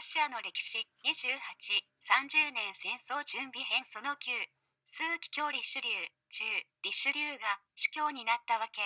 シアの歴史28、30年戦争準備編その9、枢機卿リシュリュー、10、リシュリューが司教になったわけ。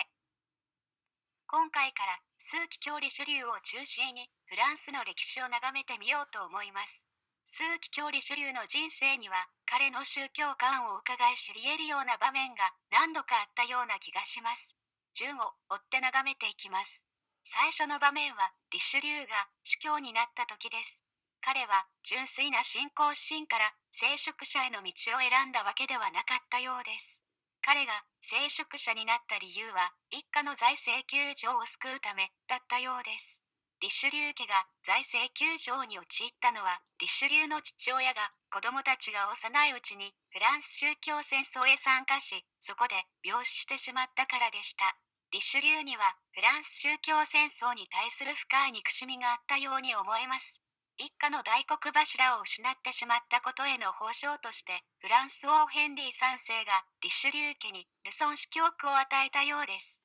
今回から枢機卿リシュリューを中心にフランスの歴史を眺めてみようと思います。枢機卿リシュリューの人生には彼の宗教観を伺い知り得るような場面が何度かあったような気がします。順を追って眺めていきます。最初の場面はリシュリューが司教になった時です。彼は純粋な信仰心から聖職者への道を選んだわけではなかったようです。彼が聖職者になった理由は一家の財政窮状を救うためだったようです。リシュリュー家が財政窮状に陥ったのはリシュリューの父親が子供たちが幼いうちにフランス宗教戦争へ参加し、そこで病死してしまったからでした。リシュリューにはフランス宗教戦争に対する深い憎しみがあったように思えます。一家の大黒柱を失ってしまったことへの報奨としてフランス王ヘンリー3世がリシュリュー家にルソン司教区を与えたようです。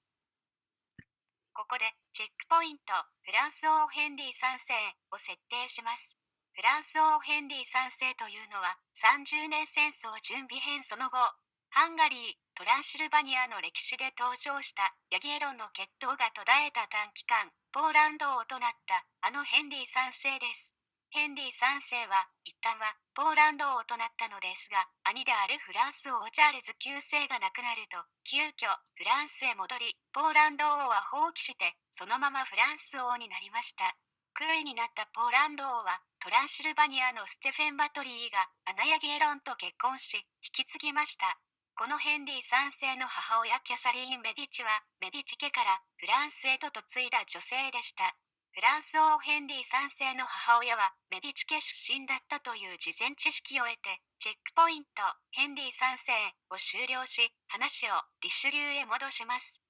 ここでチェックポイント、フランス王ヘンリー3世を設定します。フランス王ヘンリー3世というのは30年戦争準備編その後、ハンガリー、トランシルバニアの歴史で登場したヤギエロンの血統が途絶えた短期間、ポーランド王となったあのヘンリー3世です。ヘンリー3世は一旦はポーランド王となったのですが、兄であるフランス王チャールズ9世が亡くなると、急遽フランスへ戻り、ポーランド王は放棄して、そのままフランス王になりました。空位になったポーランド王は、トランシルバニアのステフェン・バトリーがアナヤギエロンと結婚し、引き継ぎました。このヘンリー3世の母親キャサリーン・メディチは、メディチ家からフランスへと嫁いだ女性でした。フランス王ヘンリー3世の母親はメディチ家出身だったという事前知識を得て、チェックポイント、ヘンリー3世を終了し、話をリシュリューへ戻します。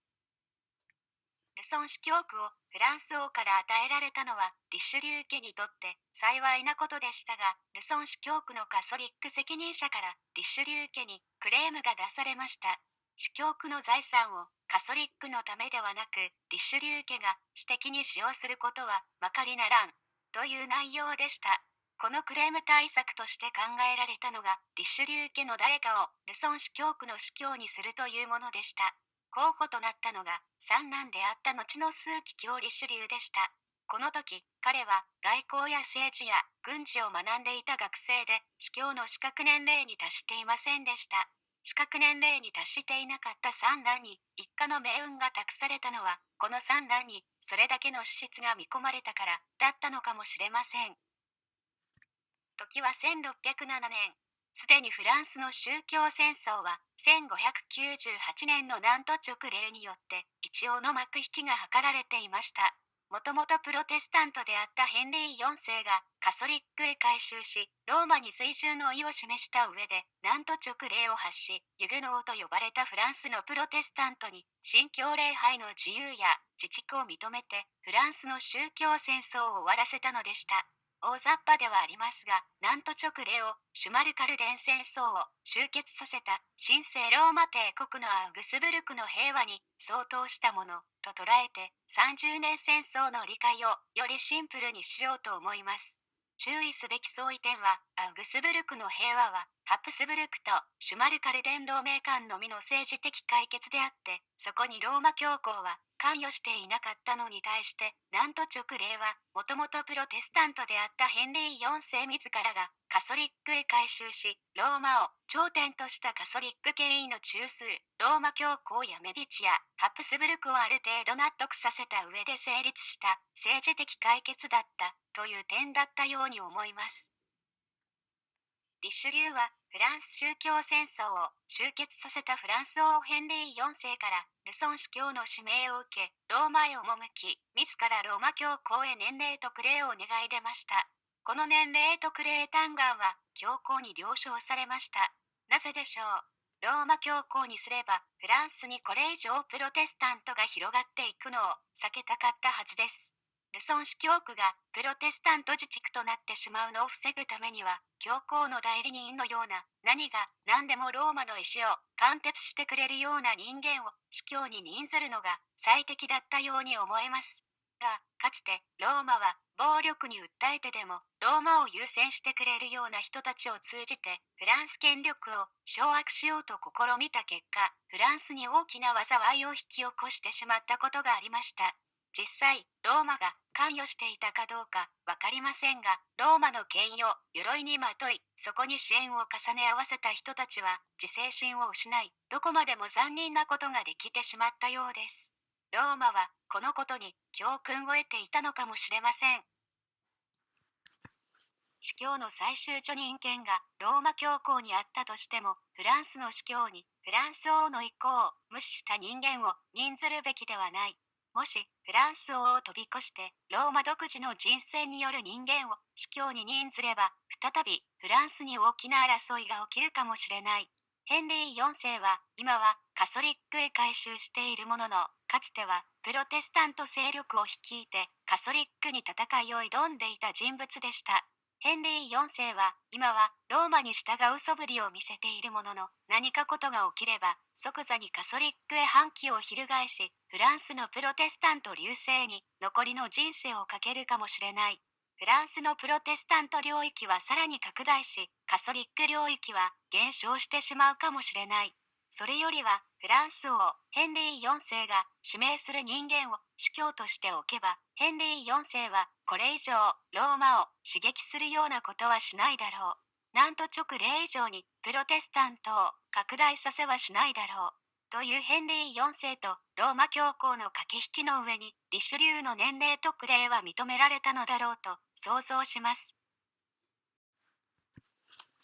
ルソン司教区をフランス王から与えられたのはリシュリュー家にとって幸いなことでしたが、ルソン司教区のカソリック責任者からリシュリュー家にクレームが出されました。司教区の財産をカソリックのためではなくリシュリュー家が私的に使用することはまかりならんという内容でした。このクレーム対策として考えられたのがリシュリュー家の誰かをルソン司教区の司教にするというものでした。候補となったのが三男であった後の枢機卿リシュリューでした。この時彼は外交や政治や軍事を学んでいた学生で司教の資格年齢に達していませんでした。資格年齢に達していなかった三男に一家の命運が託されたのはこの三男にそれだけの資質が見込まれたからだったのかもしれません。時は1607年。すでにフランスの宗教戦争は1598年の南都直令によって一応の幕引きが図られていました。もともとプロテスタントであったヘンリー4世がカソリックへ改宗し、ローマに追従の意を示した上で南都直令を発し、ユグノーと呼ばれたフランスのプロテスタントに信教礼拝の自由や自治区を認めてフランスの宗教戦争を終わらせたのでした。大雑把ではありますが、南都直令をシュマルカルデン戦争を終結させた神聖ローマ帝国のアウグスブルクの平和に相当したものと捉えて30年戦争の理解をよりシンプルにしようと思います。注意すべき相違点は、アウグスブルクの平和はハプスブルクとシュマルカルデン同盟間のみの政治的解決であって、そこにローマ教皇は関与していなかったのに対して、南都直令はもともとプロテスタントであったヘンリー4世自らがカソリックへ改宗し、ローマを頂点としたカソリック権威の中枢、ローマ教皇やメディチやハプスブルクをある程度納得させた上で成立した政治的解決だったという点だったように思います。リシュリューはフランス宗教戦争を終結させたフランス王ヘンリー4世からルソン司教の指名を受け、ローマへ赴き、自らローマ教皇へ年齢特例を願い出ました。この年齢特例嘆願は教皇に了承されました。なぜでしょう。ローマ教皇にすればフランスにこれ以上プロテスタントが広がっていくのを避けたかったはずです。ルソン司教区がプロテスタント自治区となってしまうのを防ぐためには、教皇の代理人のような何が何でもローマの意思を貫徹してくれるような人間を司教に任ずるのが最適だったように思えます。が、かつてローマは暴力に訴えてでもローマを優先してくれるような人たちを通じてフランス権力を掌握しようと試みた結果、フランスに大きな災いを引き起こしてしまったことがありました。実際、ローマが関与していたかどうかわかりませんが、ローマの権威を鎧にまとい、そこに支援を重ね合わせた人たちは自制心を失い、どこまでも残忍なことができてしまったようです。ローマはこのことに教訓を得ていたのかもしれません。司教の最終著任権がローマ教皇にあったとしても、フランスの司教にフランス王の意向を無視した人間を任ずるべきではない。もしフランス王を飛び越してローマ独自の人選による人間を司教に任ずれば、再びフランスに大きな争いが起きるかもしれない。ヘンリー4世は今はカソリックへ改宗しているものの、かつてはプロテスタント勢力を率いてカソリックに戦いを挑んでいた人物でした。ヘンリー4世は今はローマに従う素振りを見せているものの、何かことが起きれば即座にカソリックへ反旗を翻し、フランスのプロテスタント隆盛に残りの人生をかけるかもしれない。フランスのプロテスタント領域はさらに拡大し、カソリック領域は減少してしまうかもしれない。それよりはフランス王ヘンリー4世が指名する人間を司教としておけば、ヘンリー4世はこれ以上ローマを刺激するようなことはしないだろう。なんと直例以上にプロテスタントを拡大させはしないだろう。というヘンリー4世とローマ教皇の駆け引きの上にリシュリューの年齢特例は認められたのだろうと想像します。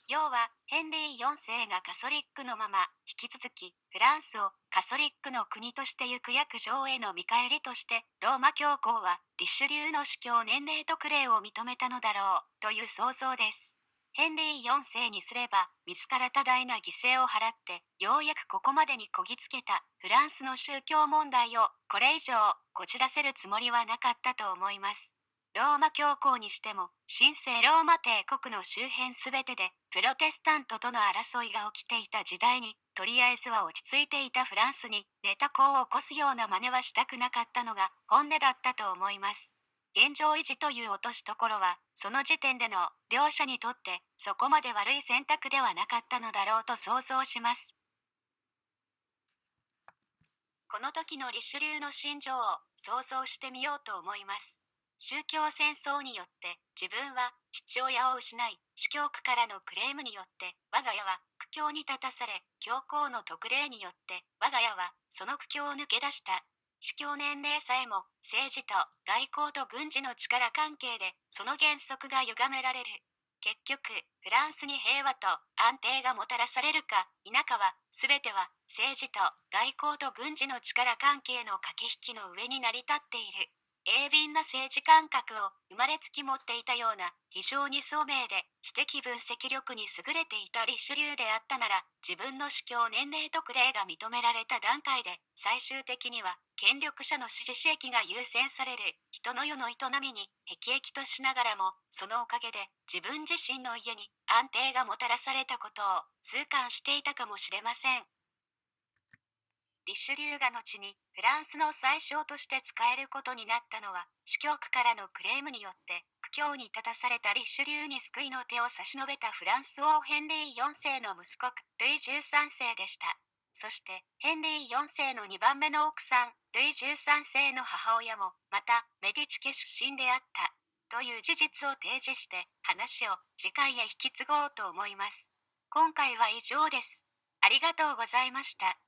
要はヘンリー4世がカソリックのまま引き続きフランスをカソリックの国として行く約定への見返りとして、ローマ教皇はリシュリューの司教年齢特例を認めたのだろうという想像です。ヘンリー4世にすれば自ら多大な犠牲を払ってようやくここまでにこぎつけたフランスの宗教問題をこれ以上こじらせるつもりはなかったと思います。ローマ教皇にしても神聖ローマ帝国の周辺すべてでプロテスタントとの争いが起きていた時代に、とりあえずは落ち着いていたフランスにネタコを起こすような真似はしたくなかったのが本音だったと思います。現状維持という落としどころはその時点での両者にとってそこまで悪い選択ではなかったのだろうと想像します。この時のリシュリューの心情を想像してみようと思います。宗教戦争によって自分は父親を失い、司教区からのクレームによって我が家は苦境に立たされ、教皇の特例によって我が家はその苦境を抜け出した。司教年齢さえも政治と外交と軍事の力関係でその原則が歪められる。結局、フランスに平和と安定がもたらされるか否かは、全ては政治と外交と軍事の力関係の駆け引きの上に成り立っている。鋭敏な政治感覚を生まれつき持っていたような非常に聡明で知的分析力に優れていたリシュリューであったなら、自分の司教年齢特例が認められた段階で最終的には権力者の支持私益が優先される人の世の営みに辟易としながらも、そのおかげで自分自身の家に安定がもたらされたことを痛感していたかもしれません。リシュリューが後にフランスの宰相として使えることになったのは、司教区からのクレームによって苦境に立たされたリシュリューに救いの手を差し伸べたフランス王ヘンリー4世の息子ルイ13世でした。そしてヘンリー4世の2番目の奥さんルイ13世の母親もまたメディチ家出身であったという事実を提示して、話を次回へ引き継ごうと思います。今回は以上です。ありがとうございました。